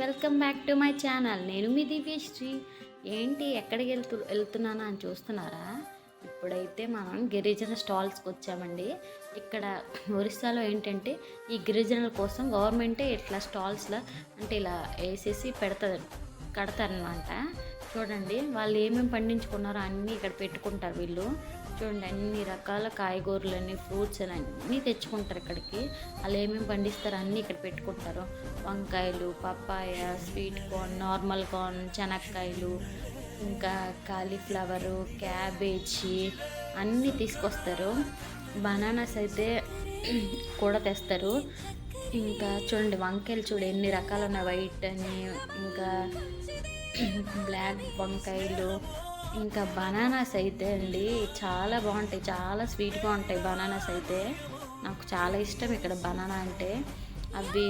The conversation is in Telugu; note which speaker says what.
Speaker 1: Welcome back to my channel. నేను మీ దివ్యశ్రీ. ఏంటి ఎక్కడికి వెళ్తున్నానా అని చూస్తున్నారా? ఇప్పుడైతే మనం గిరిజన స్టాల్స్కి వచ్చామండి. ఇక్కడ ఒరిస్సాలో ఏంటంటే ఈ గిరిజనుల కోసం గవర్నమెంటే ఇట్లా స్టాల్స్లో అంటే ఇలా వేసేసి కడతారనమాట. చూడండి వాళ్ళు ఏమేమి పండించుకున్నారో అన్నీ ఇక్కడ పెట్టుకుంటారు వీళ్ళు. చూడండి అన్ని రకాల కాయగూరలని ఫ్రూట్స్ అని అన్నీ తెచ్చుకుంటారు ఇక్కడికి. వాళ్ళు ఏమేమి పండిస్తారో అన్నీ ఇక్కడ పెట్టుకుంటారు. వంకాయలు, papaya, sweet corn, normal corn, శనక్కాయలు, ఇంకా కాలీఫ్లవరు, క్యాబేజీ అన్నీ తీసుకొస్తారు. బనానాస్ అయితే కూడా తెస్తారు. ఇంకా చూడండి వంకాయలు చూడు ఎన్ని రకాలు ఉన్నాయి. వైట్ అని, ఇంకా బ్లాక్ వంకాయలు, ఇంకా బనానాస్ అయితే అండి చాలా బాగుంటాయి, చాలా స్వీట్గా ఉంటాయి బనానాస్ అయితే. నాకు చాలా ఇష్టం ఇక్కడ బనానా అంటే. అవి